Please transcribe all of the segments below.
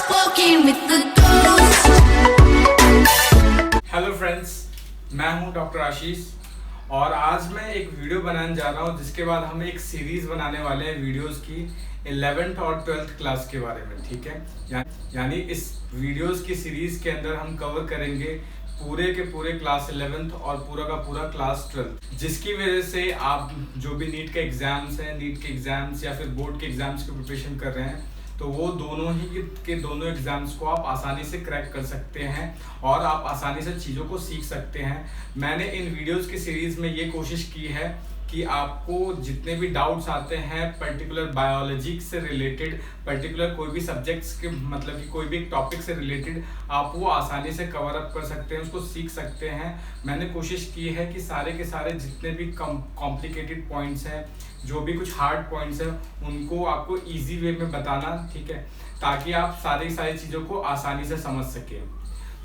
walking with the ghost. Hello friends, मैं हूं doctor आशीष और आज मैं एक वीडियो बनाने जा रहा हूं जिसके बाद हम एक सीरीज बनाने वाले हैं वीडियोस की 11th और 12th क्लास के बारे में। ठीक है, यानी इस वीडियोस की सीरीज के अंदर हम कवर करेंगे पूरे के पूरे क्लास 11th और पूरा का पूरा क्लास 12th, जिसकी वजह से आप जो भी नीट के एग्जाम्स हैं, नीट के एग्जाम्स या फिर बोर्ड के एग्जाम्स की प्रिपरेशन कर रहे हैं, तो वो दोनों ही के दोनों एग्जाम्स को आप आसानी से क्रैक कर सकते हैं और आप आसानी से चीज़ों को सीख सकते हैं। मैंने इन वीडियोस की सीरीज में ये कोशिश की है कि आपको जितने भी डाउट्स आते हैं पर्टिकुलर बायोलॉजी से रिलेटेड, पर्टिकुलर कोई भी सब्जेक्ट्स के मतलब कि कोई भी टॉपिक से रिलेटेड, आप वो आसानी से कवर अप कर सकते हैं, उसको सीख सकते हैं। मैंने कोशिश की है कि सारे के सारे जितने भी कॉम्प्लिकेटेड पॉइंट्स हैं, जो भी कुछ हार्ड पॉइंट्स हैं, उनको आपको ईजी वे में बताना, ठीक है, ताकि आप सारी चीज़ों को आसानी से समझ सकें।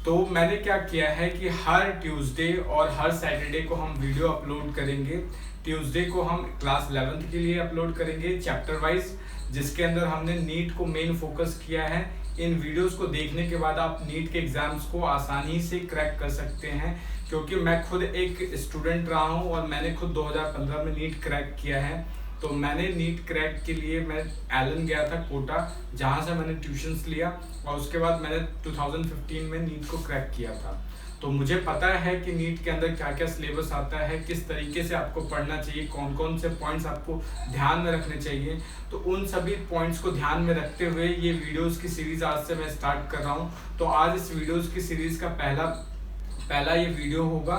तो मैंने क्या किया है कि हर ट्यूसडे और हर सैटरडे को हम वीडियो अपलोड करेंगे। ट्यूसडे को हम क्लास 11th के लिए अपलोड करेंगे चैप्टर वाइज, जिसके अंदर हमने नीट को मेन फोकस किया है। इन वीडियोस को देखने के बाद आप नीट के एग्जाम्स को आसानी से क्रैक कर सकते हैं, क्योंकि मैं खुद एक स्टूडेंट रहा हूं और मैंने खुद 2015 में नीट क्रैक किया है। तो मैंने नीट क्रैक के लिए मैं एलन गया था कोटा, जहाँ से मैंने ट्यूशन्स लिया और उसके बाद मैंने 2015 में नीट को क्रैक किया था। तो मुझे पता है कि नीट के अंदर क्या क्या सिलेबस आता है, किस तरीके से आपको पढ़ना चाहिए, कौन कौन से पॉइंट्स आपको ध्यान में रखने चाहिए। तो उन सभी पॉइंट्स को ध्यान में रखते हुए ये वीडियोस की सीरीज आज से मैं स्टार्ट कर रहा हूँ। तो आज इस वीडियोस की सीरीज का पहला ये वीडियो होगा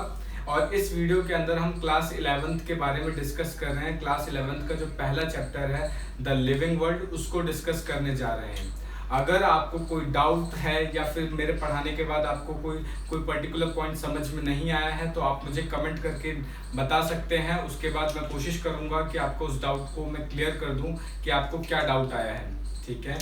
और इस वीडियो के अंदर हम क्लास 11th के बारे में डिस्कस कर रहे हैं। क्लास 11th का जो पहला चैप्टर है द लिविंग वर्ल्ड, उसको डिस्कस करने जा रहे हैं। अगर आपको कोई डाउट है या फिर मेरे पढ़ाने के बाद आपको कोई पर्टिकुलर पॉइंट समझ में नहीं आया है, तो आप मुझे कमेंट करके बता सकते हैं। उसके बाद मैं कोशिश करूंगा कि आपको उस डाउट को मैं क्लियर कर दूं कि आपको क्या डाउट आया है। ठीक है,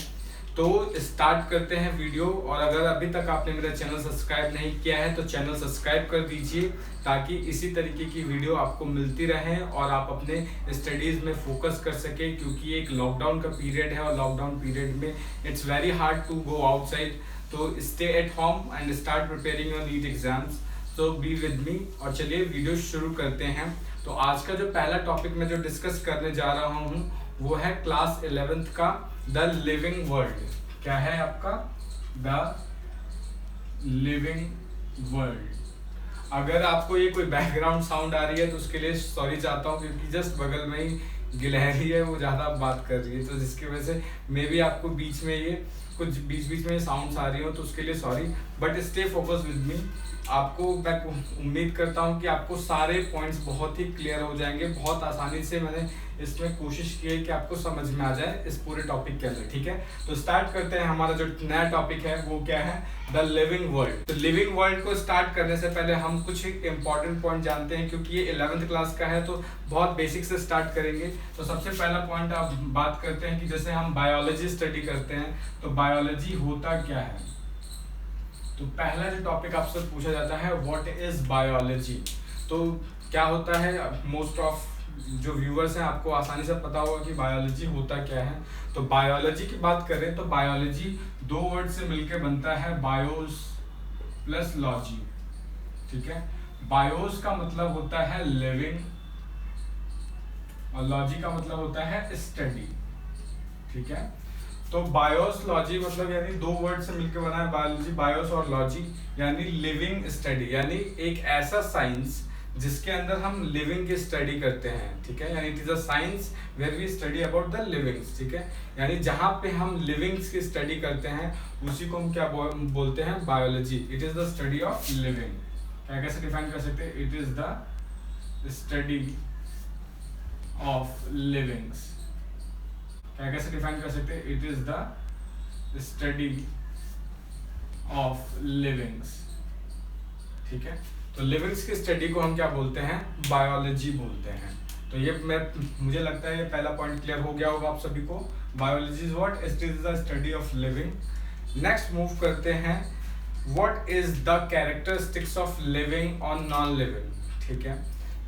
तो स्टार्ट करते हैं वीडियो। और अगर अभी तक आपने मेरा चैनल सब्सक्राइब नहीं किया है तो चैनल सब्सक्राइब कर दीजिए, ताकि इसी तरीके की वीडियो आपको मिलती रहे और आप अपने स्टडीज़ में फोकस कर सकें, क्योंकि एक लॉकडाउन का पीरियड है और लॉकडाउन पीरियड में it's very hard to go outside. तो stay at home and start preparing your NEET exams. So be with me और चलिए वीडियो शुरू करते हैं। तो आज का जो पहला टॉपिक मैं जो डिस्कस करने जा रहा हूँ वो है क्लास 11th का द लिविंग वर्ल्ड। क्या है आपका? The living world. अगर आपको ये कोई बैकग्राउंड साउंड आ रही है तो उसके लिए सॉरी चाहता हूँ, क्योंकि जस्ट बगल में ही गिलहरी है, वो ज़्यादा बात कर रही है, तो जिसकी वजह से मे बी आपको बीच में ये कुछ बीच में साउंड्स आ रही हो, तो उसके लिए sorry, but stay focus with me. आपको मैं उम्मीद करता हूँ कि आपको सारे पॉइंट्स बहुत ही क्लियर हो जाएंगे। बहुत आसानी से मैंने इसमें कोशिश की है कि आपको समझ में आ जाए इस पूरे टॉपिक के अंदर। ठीक है, तो स्टार्ट करते हैं। हमारा जो नया टॉपिक है वो क्या है? The living world. तो लिविंग वर्ल्ड को स्टार्ट करने से पहले हम कुछ इंपॉर्टेंट पॉइंट जानते हैं, क्योंकि ये 11th क्लास का है तो बहुत बेसिक से स्टार्ट करेंगे। तो सबसे पहला पॉइंट आप बात करते हैं कि जैसे हम बायोलॉजी स्टडी करते हैं तो बायोलॉजी होता क्या है। तो पहला जो टॉपिक आपसे पूछा जाता है व्हाट इज बायोलॉजी। तो क्या होता है, मोस्ट ऑफ जो व्यूअर्स हैं आपको आसानी से पता होगा कि बायोलॉजी होता क्या है। तो बायोलॉजी की बात करें तो बायोलॉजी दो वर्ड से मिलकर बनता है, बायोस प्लस लॉजी। ठीक है, बायोस का मतलब होता है लिविंग और लॉजी का मतलब होता है स्टडी। ठीक है, तो बायोस लॉजी मतलब यानी दो वर्ड से मिलकर बना है बायोलॉजी, बायोस और लॉजी यानी लिविंग स्टडी, यानी एक ऐसा साइंस जिसके अंदर हम लिविंग की स्टडी करते हैं। ठीक है, यानी it is a science where we study about the livings. ठीक है, यानी जहाँ पे हम लिविंग्स की स्टडी करते हैं उसी को हम क्या बोलते हैं? Biology. It is the study of living. क्या कैसे डिफाइन कर सकते हैं? It is the study of livings. क्या कैसे डिफाइन कर सकते हैं? It is the study of livings. ठीक है, तो लिविंग्स की स्टडी को हम क्या बोलते हैं? बायोलॉजी बोलते हैं। तो ये मुझे लगता है ये पहला पॉइंट क्लियर हो गया होगा आप सभी को। Biology is what? It is the study of living. Next move करते हैं, what is the characteristics of living और नॉन लिविंग। ठीक है,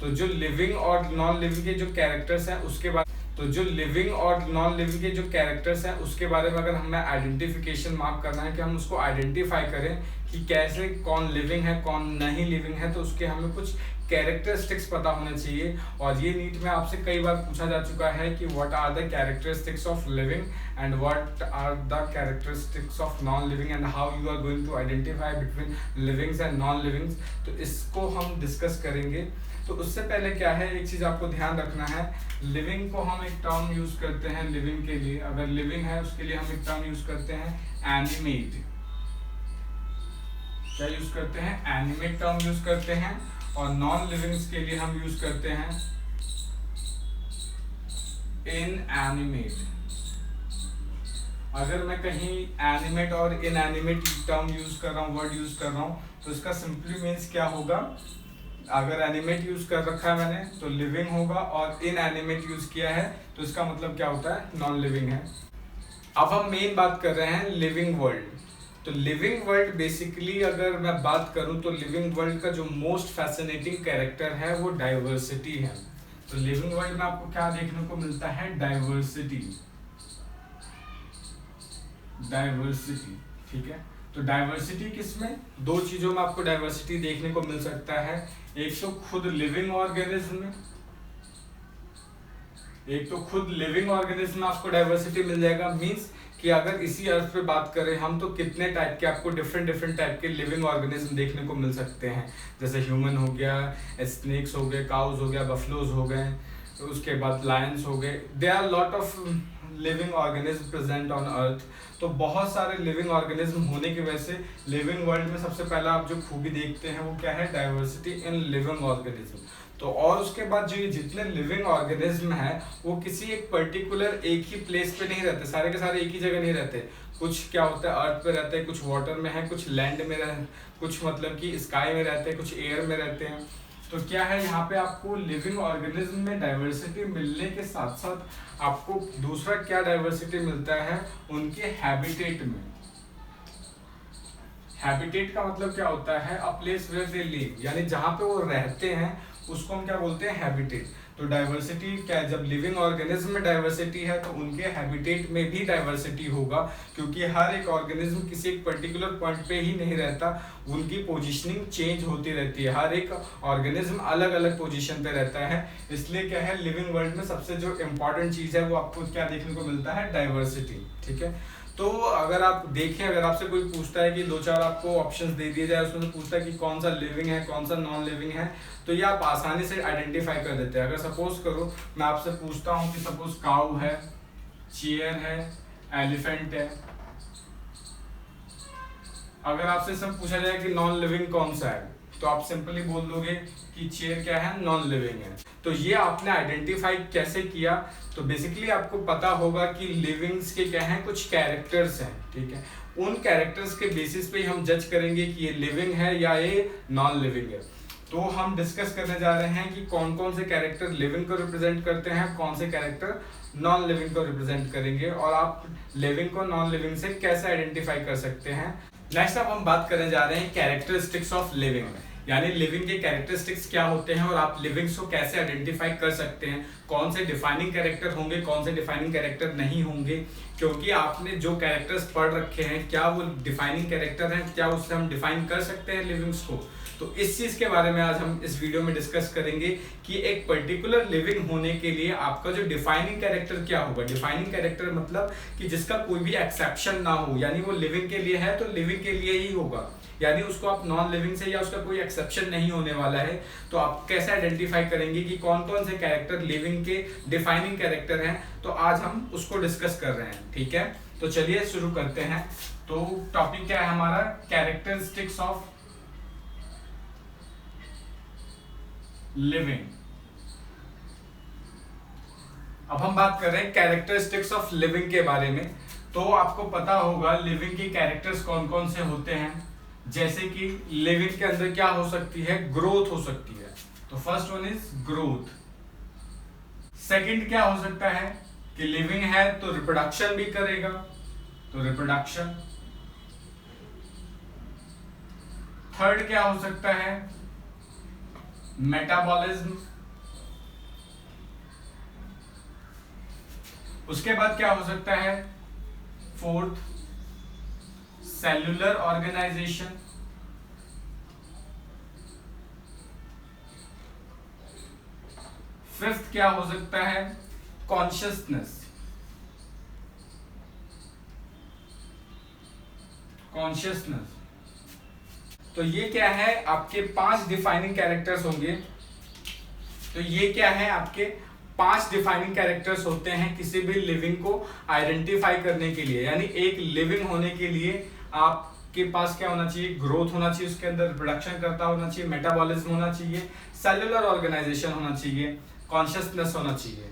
तो जो लिविंग और नॉन लिविंग के जो कैरेक्टर्स हैं उसके बाद तो जो लिविंग और नॉन लिविंग के जो कैरेक्टर्स हैं उसके बारे में अगर हमें आइडेंटिफिकेशन मार्क करना है कि हम उसको आइडेंटिफाई करें कि कैसे कौन लिविंग है कौन नहीं लिविंग है, तो उसके हमें कुछ कैरेक्टरिस्टिक्स पता होने चाहिए। और ये नीट में आपसे कई बार पूछा जा चुका है कि what are the characteristics of living and what are the characteristics of non living and how you are going to identify between livings and non livings. तो इसको हम डिस्कस करेंगे। तो उससे पहले क्या है, एक चीज आपको ध्यान रखना है, लिविंग को हम एक टर्म यूज करते हैं लिविंग के लिए। अगर लिविंग है उसके लिए हम एक टर्म यूज करते हैं एनिमेट। क्या यूज करते हैं? एनिमेट टर्म यूज करते हैं। और नॉन लिविंग्स के लिए हम यूज करते हैं इनएनिमेट। अगर मैं कहीं एनिमेट और इनएनिमेट टर्म यूज कर रहा हूँ, वर्ड यूज कर रहा हूँ, तो इसका सिंपली मीन्स क्या होगा? अगर एनिमेट यूज कर रखा है मैंने तो लिविंग होगा, और इनएनिमेट यूज किया है तो इसका मतलब क्या होता है? नॉन लिविंग है। अब हम मेन बात कर रहे हैं लिविंग वर्ल्ड। तो लिविंग वर्ल्ड बेसिकली अगर मैं बात करूं तो लिविंग वर्ल्ड का जो मोस्ट फैसिनेटिंग कैरेक्टर है वो डाइवर्सिटी है। तो लिविंग वर्ल्ड में आपको क्या देखने को मिलता है? डाइवर्सिटी। डाइवर्सिटी, ठीक है। तो डाइवर्सिटी किसमें? दो चीजों में आपको डाइवर्सिटी देखने को मिल सकता है। एक तो खुद लिविंग ऑर्गेनिज्म में, एक तो खुद लिविंग ऑर्गेनिज्म में आपको डाइवर्सिटी मिल जाएगा। मींस कि अगर इसी अर्थ पे बात करें हम तो कितने टाइप के आपको डिफरेंट टाइप के लिविंग ऑर्गेनिज्म देखने को मिल सकते हैं। जैसे ह्यूमन हो गया, स्नेक्स हो गए, काउज हो गया, बफलोज हो गए, तो उसके बाद लायंस हो गए। There are lot of living organism present on earth. तो बहुत सारे लिविंग ऑर्गेनिज्म होने की वजह से लिविंग वर्ल्ड में सबसे पहला आप जो खूबी देखते हैं वो क्या है? Diversity in living organism. तो और उसके बाद जो ये जितने लिविंग ऑर्गेनिज्म है वो किसी एक पर्टिकुलर एक ही प्लेस पे नहीं रहते, सारे के सारे एक ही जगह नहीं रहते। कुछ क्या होता है अर्थ पे रहते हैं, कुछ वाटर में है, कुछ लैंड में रहते, कुछ मतलब कि स्काई में रहते हैं, कुछ एयर में रहते हैं। तो क्या है, यहाँ पे आपको लिविंग ऑर्गेनिज्म में डाइवर्सिटी मिलने के साथ साथ आपको दूसरा क्या डाइवर्सिटी मिलता है? उनके हैबिटेट में। हैबिटेट का मतलब क्या होता है? A place where they live, यानी जहाँ पे वो रहते हैं उसको हम क्या बोलते हैं? हैबिटेट। तो डाइवर्सिटी क्या है? जब लिविंग ऑर्गेनिज्म में डाइवर्सिटी है तो उनके हैबिटेट में भी डाइवर्सिटी होगा, क्योंकि हर एक ऑर्गेनिज्म किसी एक पर्टिकुलर पॉइंट पे ही नहीं रहता, उनकी पोजीशनिंग चेंज होती रहती है। हर एक ऑर्गेनिज्म अलग अलग पोजीशन पे रहता है। इसलिए क्या है, लिविंग वर्ल्ड में सबसे जो इम्पोर्टेंट चीज है वो आपको क्या देखने को मिलता है? डाइवर्सिटी, ठीक है। तो अगर आप देखें, अगर आपसे कोई पूछता है कि दो चार आपको ऑप्शंस दे दिए जाए, उसमें से पूछता है कि कौन सा लिविंग है कौन सा नॉन लिविंग है, तो ये आप आसानी से आइडेंटिफाई कर देते हैं। अगर सपोज करो मैं आपसे पूछता हूँ कि सपोज काऊ है, चेयर है, एलिफेंट है, अगर आपसे सब पूछा जाए कि नॉन लिविंग कौन सा है तो आप सिंपली बोल दोगे कि चेयर क्या है? नॉन लिविंग है। तो ये आपने आइडेंटिफाई कैसे किया? तो बेसिकली आपको पता होगा कि लिविंग्स के क्या हैं? कुछ कैरेक्टर्स हैं, ठीक है। उन कैरेक्टर्स के बेसिस पे हम जज करेंगे कि ये लिविंग है या ये नॉन लिविंग है। तो हम डिस्कस करने जा रहे हैं कि कौन कौन से कैरेक्टर लिविंग को रिप्रेजेंट करते हैं, कौन से कैरेक्टर नॉन लिविंग को रिप्रेजेंट करेंगे, और आप लिविंग को नॉन लिविंग से कैसे आइडेंटिफाई कर सकते हैं। नेक्स्ट अब हम बात करने जा रहे हैं कैरेक्टरिस्टिक्स ऑफ लिविंग, यानी लिविंग के कैरेक्टरिस्टिक्स क्या होते हैं और आप लिविंग्स को कैसे आइडेंटिफाई कर सकते हैं। कौन से डिफाइनिंग कैरेक्टर होंगे, कौन से डिफाइनिंग कैरेक्टर नहीं होंगे, क्योंकि आपने जो कैरेक्टर्स पढ़ रखे हैं क्या वो डिफाइनिंग कैरेक्टर हैं, क्या उससे हम डिफाइन कर सकते हैं लिविंग्स को। तो इस चीज के बारे में आज हम इस वीडियो में डिस्कस करेंगे कि एक पर्टिकुलर लिविंग होने के लिए आपका जो डिफाइनिंग कैरेक्टर क्या होगा। डिफाइनिंग कैरेक्टर मतलब कि जिसका कोई भी एक्सेप्शन ना हो, यानी वो लिविंग के लिए है तो लिविंग के लिए ही होगा, यानी उसको आप नॉन लिविंग से या उसका कोई एक्सेप्शन नहीं होने वाला है। तो आप कैसे आइडेंटिफाई करेंगे कि कौन कौन से कैरेक्टर लिविंग के डिफाइनिंग कैरेक्टर हैं, तो आज हम उसको डिस्कस कर रहे हैं, ठीक है। तो चलिए शुरू करते हैं। तो टॉपिक क्या है हमारा? Characteristics of living. अब हम बात कर रहे हैं कैरेक्टरिस्टिक्स ऑफ लिविंग के बारे में। तो आपको पता होगा लिविंग के कैरेक्टर्स कौन कौन से होते हैं, जैसे कि लिविंग के अंदर क्या हो सकती है? ग्रोथ हो सकती है। तो first one is growth. Second क्या हो सकता है कि लिविंग है तो रिप्रोडक्शन भी करेगा, तो रिप्रोडक्शन। थर्ड क्या हो सकता है? मेटाबॉलिज्म। उसके बाद क्या हो सकता है? Fourth, cellular organisation. फिफ्थ क्या हो सकता है? कॉन्शियसनेस। कॉन्शियसनेस। तो ये क्या है? आपके 5 डिफाइनिंग कैरेक्टर्स होंगे। तो ये क्या है? आपके 5 डिफाइनिंग कैरेक्टर्स होते हैं किसी भी लिविंग को आइडेंटिफाई करने के लिए। यानी एक लिविंग होने के लिए आपके पास क्या होना चाहिए? ग्रोथ होना चाहिए, उसके अंदर प्रोडक्शन करता होना चाहिए, मेटाबॉलिज्म होना चाहिए, सेलुलर ऑर्गेनाइजेशन होना चाहिए, कॉन्शियसनेस होना चाहिए।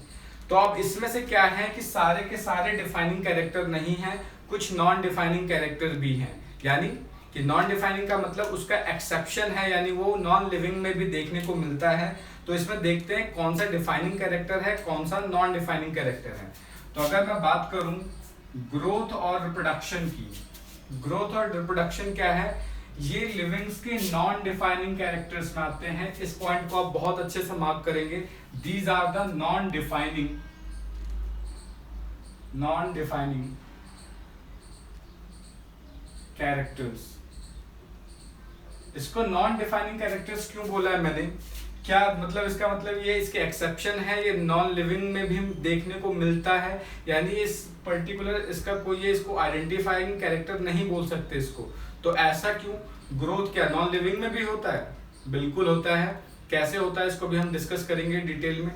तो अब इसमें से क्या है कि सारे के सारे डिफाइनिंग कैरेक्टर नहीं है, कुछ नॉन डिफाइनिंग कैरेक्टर भी हैं। यानी कि नॉन डिफाइनिंग का मतलब उसका एक्सेप्शन है, यानी वो नॉन लिविंग में भी देखने को मिलता है। तो इसमें देखते हैं कौन सा डिफाइनिंग कैरेक्टर है, कौन सा नॉन डिफाइनिंग कैरेक्टर है। तो अगर मैं बात करूं ग्रोथ और रिप्रोडक्शन की, ग्रोथ और रिप्रोडक्शन क्या है? ये लिविंग्स के नॉन डिफाइनिंग कैरेक्टर्स में आते हैं। इस पॉइंट को आप बहुत अच्छे से मार्क करेंगे। These are the non defining characters. इसको नॉन डिफाइनिंग कैरेक्टर्स क्यों बोला है मैंने? क्या मतलब? इसका मतलब ये इसके एक्सेप्शन है, ये नॉन लिविंग में भी देखने को मिलता है। यानी इस पर्टिकुलर इसका कोई ये इसको आइडेंटिफाइंग कैरेक्टर नहीं बोल सकते इसको। तो ऐसा क्यों? ग्रोथ क्या नॉन लिविंग में भी होता है? बिल्कुल होता है। कैसे होता है इसको भी हम डिस्कस करेंगे डिटेल में।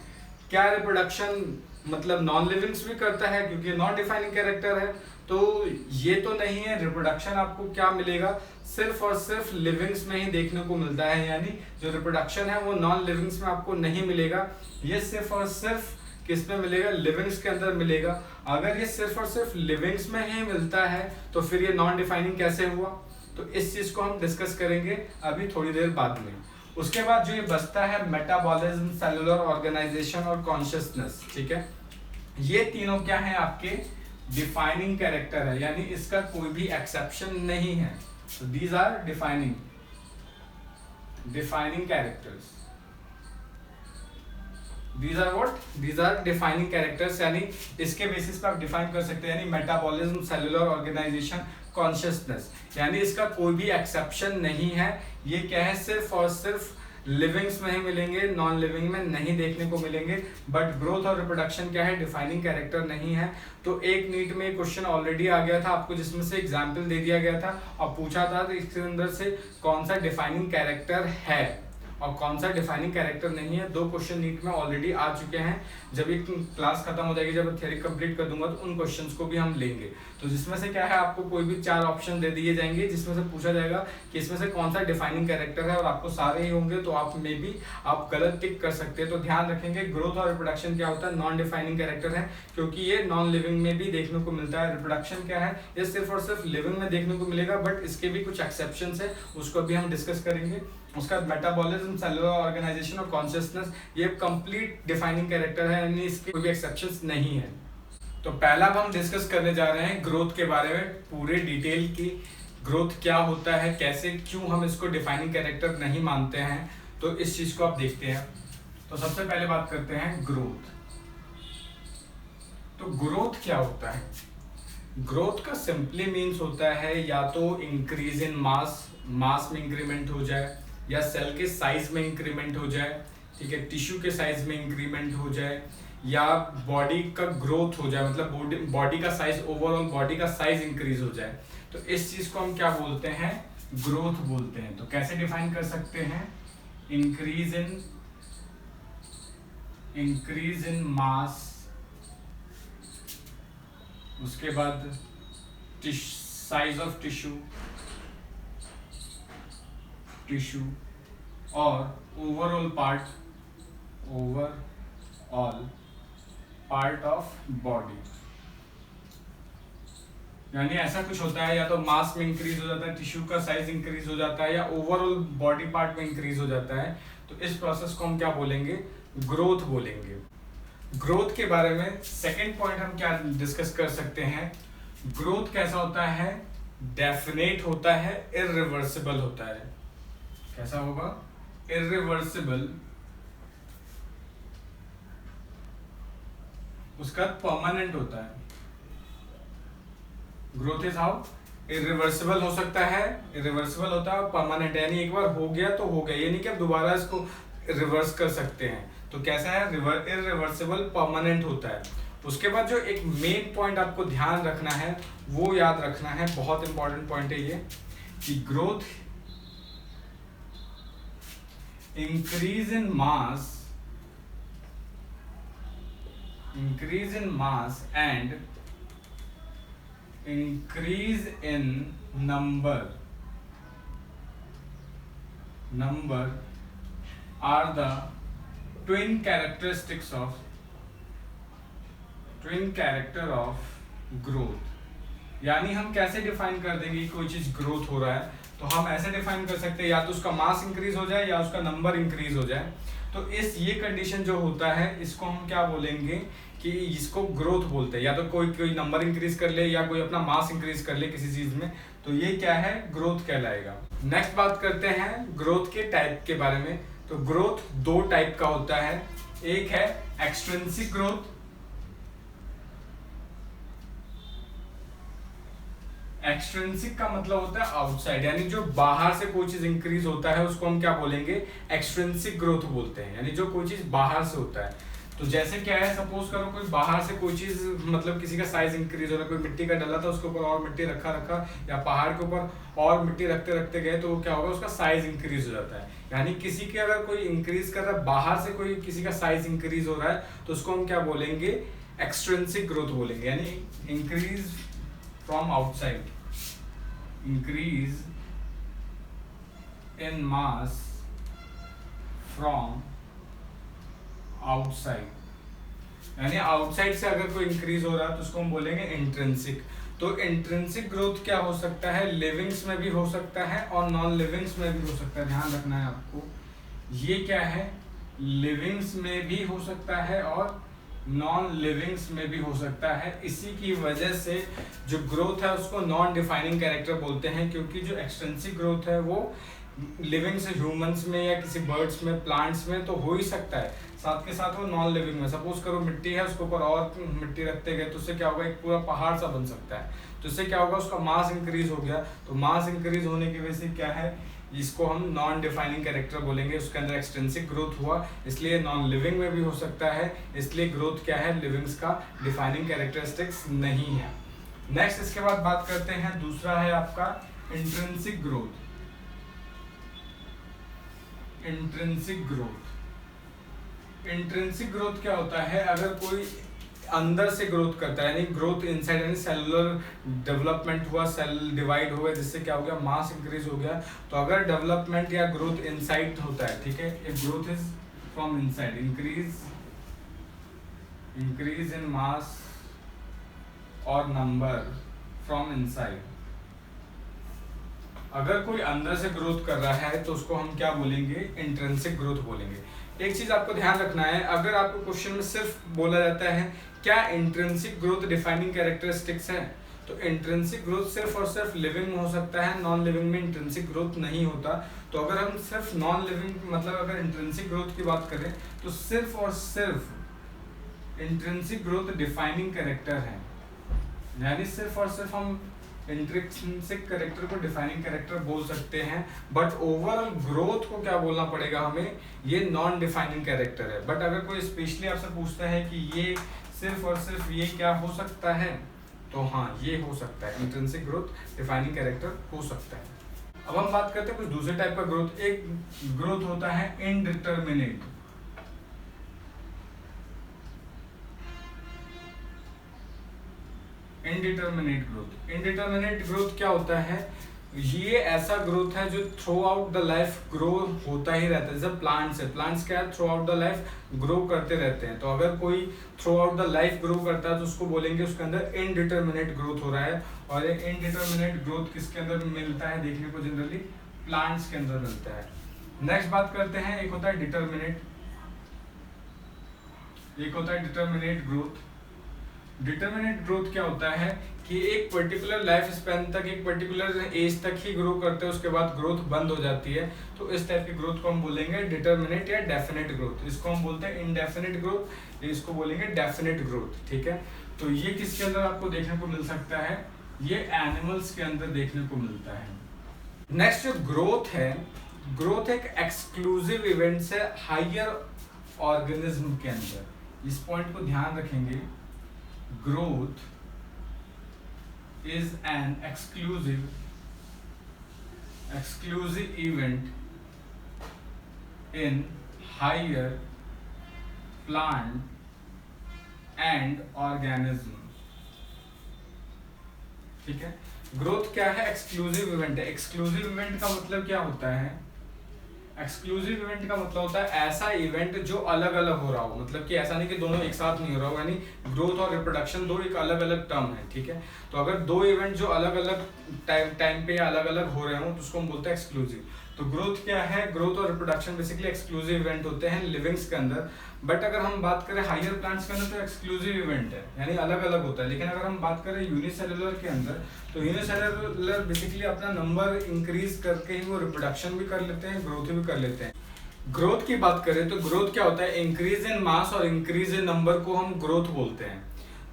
क्या रिप्रोडक्शन मतलब नॉन लिविंग्स भी करता है? क्योंकि नॉन डिफाइनिंग कैरेक्टर है। तो ये तो नहीं है। रिप्रोडक्शन आपको क्या मिलेगा? सिर्फ और सिर्फ लिविंग्स में ही देखने को मिलता है। यानी जो रिप्रोडक्शन है वो नॉन लिविंग्स में आपको नहीं मिलेगा, ये सिर्फ और सिर्फ किस में मिलेगा? लिविंग्स के अंदर मिलेगा। अगर ये सिर्फ और सिर्फ लिविंग्स में ही मिलता है तो फिर ये नॉन डिफाइनिंग कैसे हुआ? तो इस चीज को हम डिस्कस करेंगे अभी थोड़ी देर बाद में। उसके बाद जो ये बचता है मेटाबॉलिज्म, सेलुलर ऑर्गेनाइजेशन और कॉन्शियसनेस, ठीक है। ये तीनों क्या है? आपके डिफाइनिंग कैरेक्टर है, यानी इसका कोई भी एक्सेप्शन नहीं है। So these are defining characters. These are what? These are defining characters, यानी इसके बेसिस पे आप डिफाइन कर सकते हैं। यानी मेटाबॉलिज्म, सेलुलर ऑर्गेनाइजेशन, कॉन्शियसनेस, यानी इसका कोई भी एक्सेप्शन नहीं है। ये क्या है? सिर्फ और सिर्फ लिविंग्स में ही मिलेंगे, नॉन लिविंग में नहीं देखने को मिलेंगे। बट ग्रोथ और रिप्रोडक्शन क्या है? डिफाइनिंग कैरेक्टर नहीं है। तो एक नीट में क्वेश्चन ऑलरेडी आ गया था आपको, जिसमें से एग्जाम्पल दे दिया गया था और पूछा था तो इसके अंदर से कौन सा डिफाइनिंग कैरेक्टर है और कौन सा डिफाइनिंग कैरेक्टर नहीं है। 2 क्वेश्चन नीट में ऑलरेडी आ चुके हैं। जब ये क्लास खत्म हो जाएगी, जब थ्योरी कंप्लीट कर दूंगा, तो उन क्वेश्चंस को भी हम लेंगे। तो जिसमें से क्या है? आपको कोई भी 4 ऑप्शन दे दिए जाएंगे, जिसमें से पूछा जाएगा कि इसमें से कौन सा डिफाइनिंग कैरेक्टर है, और आपको सारे ही होंगे तो आप में भी आप गलत टिक कर सकते हैं। तो ध्यान रखेंगे ग्रोथ और रिप्रोडक्शन क्या होता है? नॉन डिफाइनिंग कैरेक्टर है, क्योंकि ये नॉन लिविंग में भी देखने को मिलता है। रिप्रोडक्शन क्या है? ये सिर्फ और सिर्फ लिविंग में देखने को मिलेगा, बट इसके भी कुछ एक्सेप्शंस है, उसको भी हम डिस्कस करेंगे। उसका मेटाबॉलिज्म, सेलुलर ऑर्गेनाइजेशन और कॉन्शियसनेस, ये कंप्लीट डिफाइनिंग कैरेक्टर है, यानी इसके कोई भी एक्सेप्शंस नहीं है। तो पहला अब हम डिस्कस करने जा रहे हैं ग्रोथ के बारे में, पूरे डिटेल की। ग्रोथ क्या होता है, कैसे, क्यों हम इसको डिफाइनिंग कैरेक्टर नहीं मानते हैं, तो इस चीज को आप देखते हैं। तो सबसे पहले बात करते हैं ग्रोथ। तो ग्रोथ क्या होता है? ग्रोथ का सिंपली मीन्स होता है या तो इंक्रीज इन मास में इंक्रीमेंट हो जाए, या सेल के साइज में इंक्रीमेंट हो जाए, ठीक है, टिश्यू के साइज में इंक्रीमेंट हो जाए, या बॉडी का ग्रोथ हो जाए, मतलब बॉडी का साइज, ओवरऑल बॉडी का साइज इंक्रीज हो जाए। तो इस चीज को हम क्या बोलते हैं? ग्रोथ बोलते हैं। तो कैसे डिफाइन कर सकते हैं? इंक्रीज इन मास, उसके बाद साइज ऑफ टिश्यू और ओवरऑल पार्ट ऑफ बॉडी। यानी ऐसा कुछ होता है, या तो मास में इंक्रीज हो जाता है, टिश्यू का साइज इंक्रीज हो जाता है, या ओवरऑल बॉडी पार्ट में इंक्रीज हो जाता है। तो इस प्रोसेस को हम क्या बोलेंगे? ग्रोथ बोलेंगे। ग्रोथ के बारे में सेकंड पॉइंट हम क्या डिस्कस कर सकते हैं? ग्रोथ कैसा होता है? डेफिनेट होता है, इरिवर्सिबल होता है। कैसा होगा? इरिवर्सिबल। उसका परमानेंट होता है। ग्रोथ इज हाउ इरिवर्सिबल हो सकता है, इरिवर्सिबल होता है और परमानेंट, यानी एक बार हो गया तो हो गया, ये नहीं कि आप दोबारा इसको रिवर्स कर सकते हैं। तो कैसा है, इरिवर्सिबल परमानेंट होता है। उसके बाद जो एक मेन पॉइंट आपको ध्यान रखना है वो याद रखना है, बहुत इंपॉर्टेंट पॉइंट है ये, कि growth increase in mass and increase in number are the twin character of growth। यानी हम कैसे डिफाइन कर देंगे कि कोई चीज ग्रोथ हो रहा है, तो हम ऐसे डिफाइन कर सकते हैं या तो उसका मास इंक्रीज हो जाए या उसका नंबर इंक्रीज हो जाए। तो ये कंडीशन जो होता है इसको हम क्या बोलेंगे कि इसको ग्रोथ बोलते हैं। या तो कोई नंबर इंक्रीज कर ले या कोई अपना मास इंक्रीज कर ले किसी चीज में, तो ये क्या है, ग्रोथ कहलाएगा। नेक्स्ट बात करते हैं ग्रोथ के टाइप के बारे में। तो ग्रोथ दो टाइप का होता है, एक है एक्सट्रिंसिक ग्रोथ। एक्सट्रिंसिक का मतलब होता है आउटसाइड, यानी जो बाहर से कोई चीज इंक्रीज होता है उसको हम क्या बोलेंगे, एक्सट्रिंसिक ग्रोथ बोलते हैं, यानी जो कोई चीज बाहर से होता है। तो जैसे क्या है, सपोज करो कोई बाहर से कोई चीज, मतलब किसी का साइज इंक्रीज हो रहा है, कोई मिट्टी का डला था उसके ऊपर और मिट्टी रखा या पहाड़ के ऊपर और मिट्टी रखते गए तो क्या होगा, उसका साइज इंक्रीज हो जाता है। यानी किसी के अगर कोई इंक्रीज कर रहा है, बाहर से कोई किसी का साइज इंक्रीज हो रहा है तो उसको हम क्या बोलेंगे, एक्सट्रिंसिक ग्रोथ बोलेंगे, यानी increase from outside, increase in mass from outside, यानी आउटसाइड से अगर कोई इंक्रीज हो रहा है तो उसको हम बोलेंगे इंट्रिंसिक। तो इंट्रिंसिक ग्रोथ क्या हो सकता है, लिविंग्स में भी हो सकता है और नॉन लिविंग्स में भी हो सकता है, ध्यान रखना है आपको। ये क्या है, लिविंग्स में भी हो सकता है और नॉन लिविंग्स में भी हो सकता है। इसी की वजह से जो ग्रोथ है उसको नॉन डिफाइनिंग कैरेक्टर बोलते हैं, क्योंकि जो एक्सटेंसिव ग्रोथ है वो लिविंग से ह्यूमंस में या किसी बर्ड्स में, प्लांट्स में तो हो ही सकता है, साथ के साथ वो नॉन लिविंग में। सपोज करो मिट्टी है, उसके ऊपर और मिट्टी रखते गए तो उससे क्या होगा, एक पूरा पहाड़ सा बन सकता है। तो इससे क्या होगा, उसका मास इंक्रीज हो गया। तो मास इंक्रीज होने की वजह से क्या है, इसको हम नॉन डिफाइनिंग कैरेक्टर बोलेंगे, उसके अंदर एक्सटेंसिव ग्रोथ हुआ, इसलिए नॉन लिविंग में भी हो सकता है। इसलिए ग्रोथ क्या है, लिविंग्स का डिफाइनिंग कैरेक्टरिस्टिक्स नहीं है। नेक्स्ट इसके बाद बात करते हैं, दूसरा है आपका इंट्रिंसिक ग्रोथ। इंट्रिंसिक ग्रोथ क्या होता है, अगर कोई अंदर से ग्रोथ करता है, यानी ग्रोथ इनसाइड, यानी सेलुलर डेवलपमेंट हुआ, सेल डिवाइड हुआ, जिससे क्या हो गया, मास इंक्रीज हो गया। तो अगर डेवलपमेंट या ग्रोथ इनसाइड होता है, ठीक है, if growth is from inside, increase in mass और नंबर फ्रॉम इनसाइड, अगर कोई अंदर से ग्रोथ कर रहा है तो उसको हम क्या बोलेंगे, इंट्रिंसिक ग्रोथ बोलेंगे। एक चीज आपको ध्यान रखना है, अगर आपको क्वेश्चन में सिर्फ बोला जाता है क्या इंट्रिंसिक ग्रोथ डिफाइनिंग कैरेक्टरिस्टिक्स है, तो इंट्रिंसिक ग्रोथ सिर्फ और सिर्फ लिविंग में हो सकता है, नॉन लिविंग में इंट्रिंसिक ग्रोथ नहीं होता। तो अगर हम सिर्फ नॉन लिविंग, मतलब अगर इंट्रिंसिक ग्रोथ की बात करें तो सिर्फ और सिर्फ इंट्रिंसिक ग्रोथ डिफाइनिंग कैरेक्टर है, यानी सिर्फ और सिर्फ हम इंट्रिंसिक कैरेक्टर को डिफाइनिंग कैरेक्टर बोल सकते हैं। बट ओवरऑल ग्रोथ को क्या बोलना पड़ेगा हमें, ये नॉन डिफाइनिंग कैरेक्टर है। बट अगर कोई स्पेशली आपसे पूछता है कि ये सिर्फ और सिर्फ ये क्या हो सकता है, तो हाँ ये हो सकता है, इंट्रिंसिक ग्रोथ डिफाइनिंग कैरेक्टर हो सकता है। अब हम बात करते हैं कुछ दूसरे टाइप का ग्रोथ। एक ग्रोथ होता है इनडिटरमिनेट। इनडिटरमिनेट ग्रोथ क्या होता है, ये ऐसा ग्रोथ है जो through out the life grow होता ही रहता है। जैसे प्लांट्स है, प्लांट्स क्या है, through out the life grow करते रहते हैं। तो अगर कोई through out the life grow करता है तो उसको बोलेंगे उसके अंदर इनडिटरमिनेट ग्रोथ हो रहा है। और ये इनडिटरमिनेट ग्रोथ किसके अंदर मिलता है देखने को, जनरली प्लांट्स के अंदर मिलता है। नेक्स्ट बात करते हैं, एक होता है डिटरमिनेट, एक होता है डिटरमिनेट ग्रोथ। डिटरमिनेट ग्रोथ क्या होता है कि एक पर्टिकुलर लाइफ स्पैन तक, एक पर्टिकुलर एज तक ही ग्रो करते हैं, उसके बाद ग्रोथ बंद हो जाती है। तो इस टाइप की ग्रोथ को हम बोलेंगे डिटरमिनेट या डेफिनेट ग्रोथ। इसको हम बोलते हैं इनडेफिनेट ग्रोथ, इसको बोलेंगे डेफिनेट ग्रोथ। ठीक है, तो ये किसके अंदर आपको देखने को मिल सकता है? ये एनिमल्स के अंदर देखने को मिलता है। नेक्स्ट जो ग्रोथ है, ग्रोथ एक एक्सक्लूसिव इवेंट्स है हायर ऑर्गेनिज्म के अंदर। इस पॉइंट को ध्यान रखेंगे। Growth is an exclusive event in higher plant and organism। ठीक है, ग्रोथ क्या है? एक्सक्लूसिव इवेंट है। एक्सक्लूसिव इवेंट का मतलब क्या होता है? एक्सक्लूसिव इवेंट का मतलब होता है ऐसा इवेंट जो अलग अलग हो रहा हो, मतलब कि ऐसा नहीं कि दोनों एक साथ नहीं हो रहा हो, यानी ग्रोथ और रिप्रोडक्शन दो एक अलग अलग टर्म है। ठीक है, तो अगर दो इवेंट जो अलग अलग टाइम पे या अलग अलग हो रहे हो तो उसको हम बोलते हैं एक्सक्लूसिव। तो ग्रोथ क्या है? ग्रोथ और रिप्रोडक्शन बेसिकली एक्सक्लूसिव इवेंट होते हैं लिविंग्स के अंदर। बट अगर हम बात करें हायर प्लांट्स के अंदर तो एक्सक्लूसिव इवेंट है, यानी अलग अलग होता है। लेकिन अगर हम बात करें यूनिसेलुलर के अंदर, तो यूनिसेलुलर बेसिकली अपना नंबर इंक्रीज करके ही वो रिप्रोडक्शन भी कर लेते हैं, ग्रोथ भी कर लेते हैं। ग्रोथ की बात करें तो ग्रोथ क्या होता है? इंक्रीज इन मास और इंक्रीज इन नंबर को हम ग्रोथ बोलते हैं।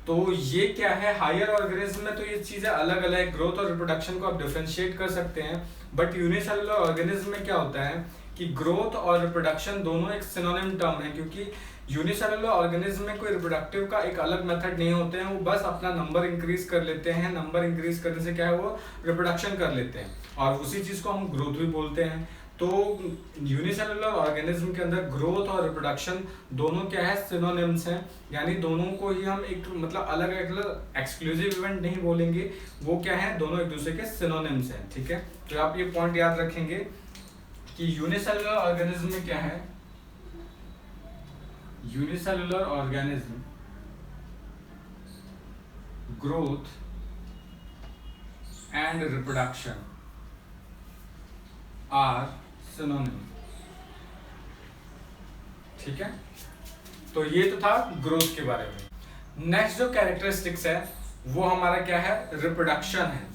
तो ये क्या है? हायर ऑर्गेनिज्म में तो ये चीजें अलग अलग है, ग्रोथ और रिप्रोडक्शन को आप डिफरेंशिएट कर सकते हैं। बट यूनिसेलुलर ऑर्गेनिज्म में क्या होता है कि ग्रोथ और रिप्रोडक्शन दोनों एक सिनोनिम टर्म है, क्योंकि यूनिसेलुलर ऑर्गेनिज्म में कोई रिप्रोडक्टिव का एक अलग मेथड नहीं होते हैं, वो बस अपना नंबर इंक्रीज कर लेते हैं। नंबर इंक्रीज करने से क्या है? वो रिप्रोडक्शन कर लेते हैं, और उसी चीज को हम ग्रोथ भी बोलते हैं। तो यूनिसेलुलर ऑर्गेनिज्म के अंदर ग्रोथ और रिप्रोडक्शन दोनों क्या है? सिनोनिम्स हैं, यानी दोनों को ही हम एक मतलब अलग अलग एक्सक्लूसिव इवेंट नहीं बोलेंगे, वो क्या है? दोनों एक दूसरे के सिनोनिम्स हैं। ठीक है, तो आप ये पॉइंट याद रखेंगे कि यूनिसेलुलर ऑर्गेनिज्म में क्या है? Unicellular organism growth and reproduction are synonym. ठीक है, तो ये तो था ग्रोथ के बारे में। नेक्स्ट जो कैरेक्टरिस्टिक्स है वो हमारा क्या है? रिप्रोडक्शन है।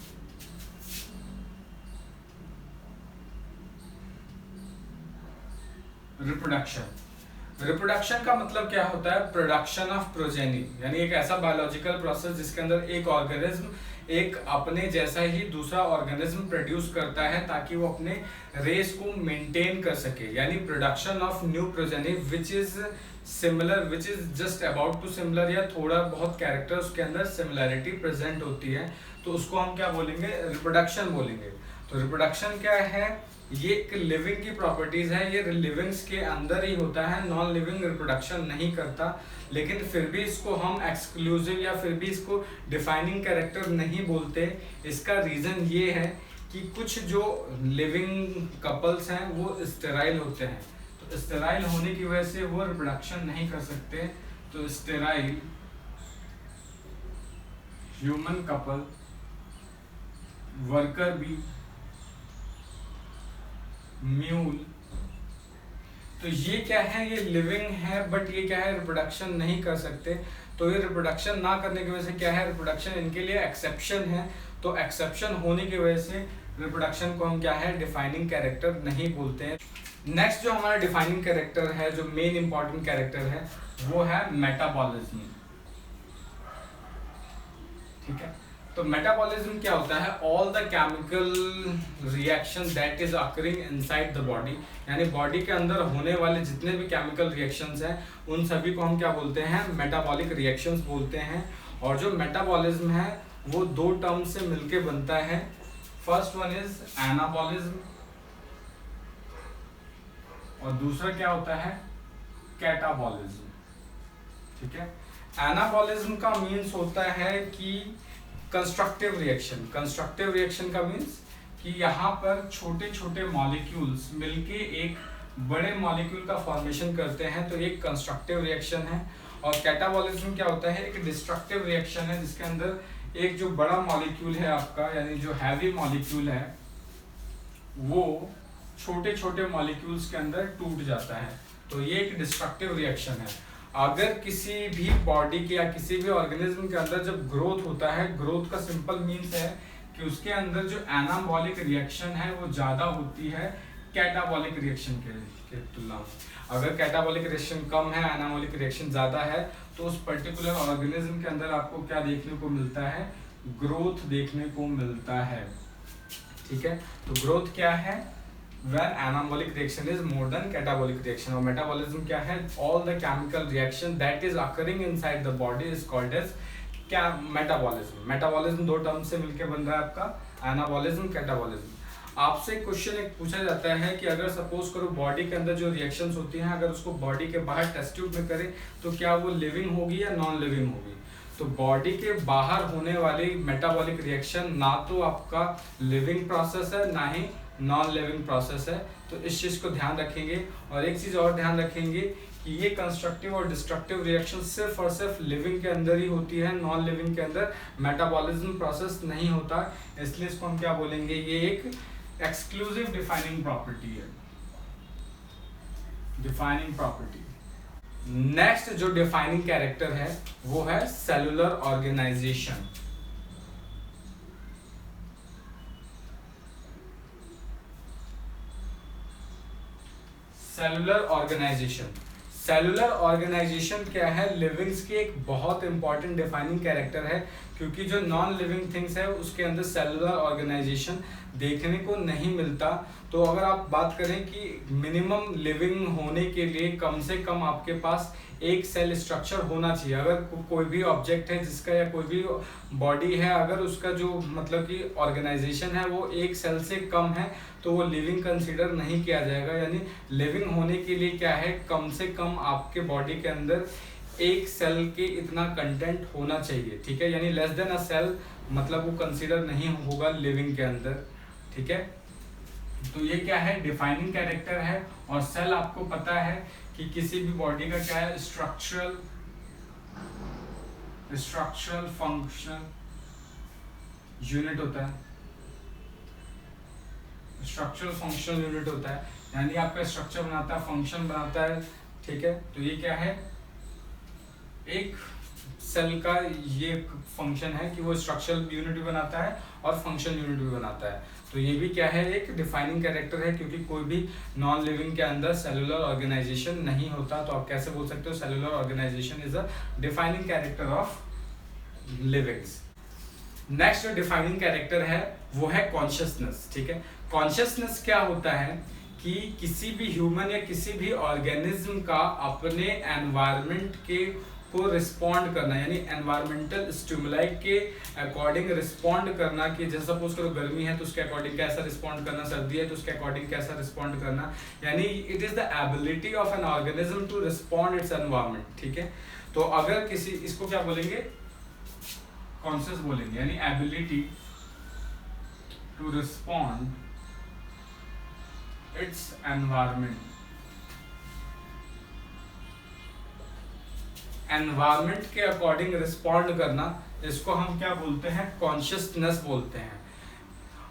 रिप्रोडक्शन का मतलब क्या होता है? प्रोडक्शन ऑफ प्रोजेनी, यानी एक ऐसा बायोलॉजिकल प्रोसेस जिसके अंदर एक ऑर्गेनिज्म एक अपने जैसा ही दूसरा ऑर्गेनिज्म प्रोड्यूस करता है ताकि वो अपने रेस को मेंटेन कर सके, यानी production of new progeny which is similar, which is just about to similar, या थोड़ा बहुत कैरेक्टर उसके अंदर सिमिलैरिटी प्रेजेंट होती है, तो उसको हम क्या बोलेंगे? रिप्रोडक्शन बोलेंगे। तो रिप्रोडक्शन क्या है? ये एक लिविंग की प्रॉपर्टीज है, ये लिविंग्स के अंदर ही होता है, नॉन लिविंग रिप्रोडक्शन नहीं करता। लेकिन फिर भी इसको हम एक्सक्लूसिव या फिर भी इसको डिफाइनिंग कैरेक्टर नहीं बोलते। इसका रीजन ये है कि कुछ जो लिविंग कपल्स हैं वो स्टेराइल होते हैं, तो स्टेराइल होने की वजह से वो रिप्रोडक्शन नहीं कर सकते। तो sterile human couple, worker bee, mule, तो ये क्या है? ये लिविंग है, बट ये क्या है? रिप्रोडक्शन नहीं कर सकते। तो ये रिप्रोडक्शन ना करने की वजह से क्या है? रिप्रोडक्शन इनके लिए एक्सेप्शन है। तो एक्सेप्शन होने की वजह से रिप्रोडक्शन को हम क्या है? डिफाइनिंग कैरेक्टर नहीं बोलते हैं। नेक्स्ट जो हमारा डिफाइनिंग कैरेक्टर है, जो मेन इंपॉर्टेंट कैरेक्टर है, वो है मेटाबॉलिज्म। ठीक है, तो मेटाबॉलिज्म क्या होता है? All the chemical reaction that is occurring inside the body, यानी बॉडी के अंदर होने वाले जितने भी केमिकल रिएक्शंस हैं उन सभी को हम क्या बोलते हैं? मेटाबॉलिक रिएक्शंस बोलते हैं। और जो मेटाबॉलिज्म है वो दो टर्म से मिलके बनता है। फर्स्ट वन इज एनाबॉलिज्म और दूसरा क्या होता है? कैटाबॉलिज्म। ठीक है, एनाबॉलिज्म का मीन्स होता है कि कंस्ट्रक्टिव रिएक्शन। कंस्ट्रक्टिव रिएक्शन का मीन्स कि यहाँ पर छोटे छोटे मॉलिक्यूल्स मिलके एक बड़े मॉलिक्यूल का फॉर्मेशन करते हैं, तो एक कंस्ट्रक्टिव रिएक्शन है। और कैटाबॉलिज्म क्या होता है? एक डिस्ट्रक्टिव रिएक्शन है जिसके अंदर एक जो बड़ा मॉलिक्यूल है आपका, यानी जो हैवी मॉलिक्यूल है, वो छोटे छोटे मॉलिक्यूल्स के अंदर टूट जाता है, तो ये एक डिस्ट्रक्टिव रिएक्शन है। अगर किसी भी बॉडी के या किसी भी ऑर्गेनिज्म के अंदर जब ग्रोथ होता है, ग्रोथ का सिंपल मीन्स है कि उसके अंदर जो एनाबॉलिक रिएक्शन है वो ज्यादा होती है कैटाबॉलिक रिएक्शन के तुलना में। अगर कैटाबॉलिक रिएक्शन कम है, एनाबॉलिक रिएक्शन ज्यादा है, तो उस पर्टिकुलर ऑर्गेनिज्म के अंदर आपको क्या देखने को मिलता है, ग्रोथ देखने को मिलता है। ठीक है, तो ग्रोथ क्या है, when anabolic reaction is more than catabolic reaction। और metabolism क्या है, all the chemical reaction that is occurring inside the body is called as क्या मेटाबॉलिज्म। मेटाबॉलिज्म दो टर्म से मिलकर बन रहा है आपका एनाबॉलिज्म, कैटाबॉलिज्म। आपसे क्वेश्चन एक पूछा जाता है कि अगर सपोज करो बॉडी के अंदर जो रिएक्शंस होती हैं, अगर उसको बॉडी के बाहर टेस्ट ट्यूब में करें तो क्या वो लिविंग होगी या नॉन लिविंग होगी। तो बॉडी के बाहर होने वाली मेटाबॉलिक रिएक्शन ना तो आपका लिविंग प्रोसेस है ना ही नॉन लिविंग प्रोसेस है। तो इस चीज को ध्यान रखेंगे। और एक चीज और ध्यान रखेंगे कि ये कंस्ट्रक्टिव और डिस्ट्रक्टिव रिएक्शन सिर्फ और सिर्फ लिविंग के अंदर ही होती है, नॉन लिविंग के अंदर मेटाबॉलिज्म प्रोसेस नहीं होता। इसलिए इसको हम क्या बोलेंगे, ये एक एक्सक्लूसिव डिफाइनिंग प्रॉपर्टी है, डिफाइनिंग प्रॉपर्टी। नेक्स्ट जो डिफाइनिंग कैरेक्टर है वो है cellular organisation. Cellular organisation, cellular organisation क्या है, लिविंग्स की एक बहुत इंपॉर्टेंट डिफाइनिंग कैरेक्टर है, क्योंकि जो नॉन लिविंग थिंग्स है उसके अंदर सेलुलर ऑर्गेनाइजेशन देखने को नहीं मिलता। तो अगर आप बात करें कि मिनिमम लिविंग होने के लिए कम से कम आपके पास एक सेल स्ट्रक्चर होना चाहिए। अगर कोई भी ऑब्जेक्ट है जिसका या कोई भी बॉडी है, अगर उसका जो मतलब कि ऑर्गेनाइजेशन है वो एक सेल से कम है तो वो लिविंग कंसीडर नहीं किया जाएगा। यानी लिविंग होने के लिए क्या है, कम से कम आपके बॉडी के अंदर एक सेल के इतना कंटेंट होना चाहिए। ठीक है, यानी लेस देन अ सेल मतलब वो कंसीडर नहीं होगा लिविंग के अंदर। ठीक है, तो ये क्या है, डिफाइनिंग कैरेक्टर है। और सेल आपको पता है कि किसी भी बॉडी का क्या है, स्ट्रक्चरल फंक्शन यूनिट होता है, स्ट्रक्चरल फंक्शनल यूनिट होता है, यानी आपका स्ट्रक्चर बनाता है, फंक्शन बनाता है। ठीक है, तो ये क्या है, एक सेल का ये फंक्शन है कि वो स्ट्रक्चरल यूनिट भी बनाता है और फंक्शन यूनिट भी बनाता है। तो ये भी क्या है, एक डिफाइनिंग कैरेक्टर है, क्योंकि कोई भी नॉन लिविंग के अंदर सेलुलर ऑर्गेनाइजेशन नहीं होता। तो आप कैसे बोल सकते हो, cellular organisation is a defining character of livings. Next जो डिफाइनिंग कैरेक्टर है वो है कॉन्शियसनेस। ठीक है, कॉन्शियसनेस क्या होता है कि किसी भी ह्यूमन या किसी भी ऑर्गेनिज्म का अपने एनवायरनमेंट के को रिस्पॉन्ड करना, यानी एनवायरमेंटल स्टिमुलाई के अकॉर्डिंग रिस्पॉन्ड करना। कि जैसे सपोज करो गर्मी है तो उसके अकॉर्डिंग कैसा रिस्पॉन्ड करना, सर्दी है तो उसके अकॉर्डिंग कैसा रिस्पॉन्ड करना, यानी it is the ability of an organism to respond its environment. ठीक है, तो अगर किसी, इसको क्या बोलेंगे, कॉन्शियस बोलेंगे, यानी ability to respond its environment. Environment के अकॉर्डिंग रिस्पॉन्ड करना, इसको हम क्या बोलते हैं, कॉन्शियसनेस बोलते हैं।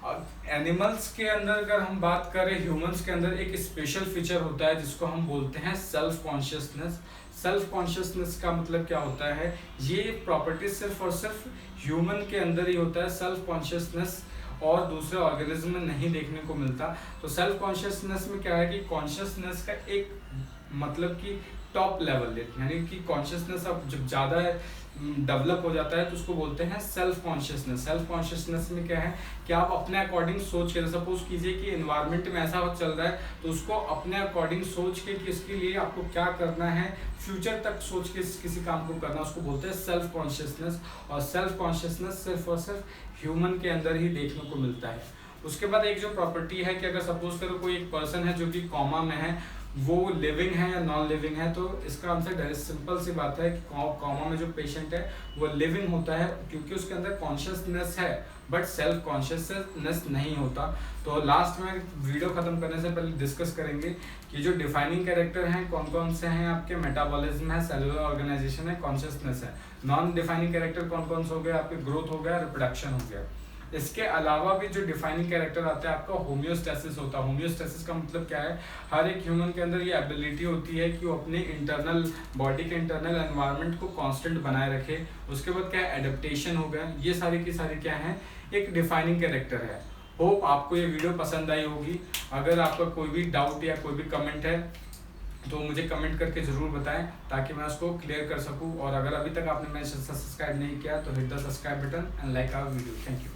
और एनिमल्स के अंदर अगर हम बात करें, ह्यूमंस के अंदर एक स्पेशल फीचर होता है जिसको हम बोलते हैं सेल्फ कॉन्शियसनेस। सेल्फ कॉन्शियसनेस का मतलब क्या होता है, ये प्रॉपर्टी सिर्फ और सिर्फ ह्यूमन के अंदर ही होता है। सेल्फ कॉन्शियसनेस और दूसरे ऑर्गेनिज्म में नहीं देखने को मिलता। तो सेल्फ कॉन्शियसनेस में क्या है कि कॉन्शियसनेस का एक मतलब कि टॉप लेवल, यानी कि कॉन्शियसनेस अब जब ज़्यादा डेवलप हो जाता है तो उसको बोलते हैं सेल्फ कॉन्शियसनेस। सेल्फ कॉन्शियसनेस में क्या है कि आप अपने अकॉर्डिंग सोच के, सपोज कीजिए कि एनवायरनमेंट में ऐसा चल रहा है तो उसको अपने अकॉर्डिंग सोच के कि इसके लिए आपको क्या करना है, फ्यूचर तक सोच के किसी काम को करना, उसको बोलते हैं सेल्फ कॉन्शियसनेस। और सेल्फ कॉन्शियसनेस सिर्फ और सिर्फ ह्यूमन के अंदर ही देखने को मिलता है। उसके बाद एक जो प्रॉपर्टी है कि अगर सपोज करो कोई एक पर्सन है जो कि कॉमा में है, वो लिविंग है या नॉन लिविंग है, तो इसका आंसर सिंपल सी बात है कि कॉमा में जो पेशेंट है वो लिविंग होता है, क्योंकि उसके अंदर कॉन्शियसनेस है बट सेल्फ कॉन्शियसनेस नहीं होता। तो लास्ट में वीडियो खत्म करने से पहले डिस्कस करेंगे कि जो डिफाइनिंग कैरेक्टर हैं कौन कौन से हैं आपके, मेटाबॉलिज्म है, सेलुलर ऑर्गेनाइजेशन है, कॉन्शियसनेस है। नॉन डिफाइनिंग कैरेक्टर कौन कौन से हो गए आपके, ग्रोथ हो गया, रिप्रोडक्शन हो गया। इसके अलावा भी जो डिफाइनिंग कैरेक्टर आता है आपका होम्योस्टेसिस होता है। होम्योस्टेसिस का मतलब क्या है, हर एक ह्यूमन के अंदर ये एबिलिटी होती है कि वो अपने इंटरनल बॉडी के इंटरनल एनवायरनमेंट को कांस्टेंट बनाए रखे। उसके बाद क्या है, एडेप्टेशन हो गया। ये सारी की सारी क्या है, एक डिफाइनिंग कैरेक्टर है। होप आपको ये वीडियो पसंद आई होगी। अगर आपका कोई भी डाउट या कोई भी कमेंट है तो मुझे कमेंट करके ज़रूर बताएं ताकि मैं उसको क्लियर कर सकूं। और अगर अभी तक आपने मेरे चैनल सब्सक्राइब नहीं किया तो hit the subscribe button and like our video. Thank you.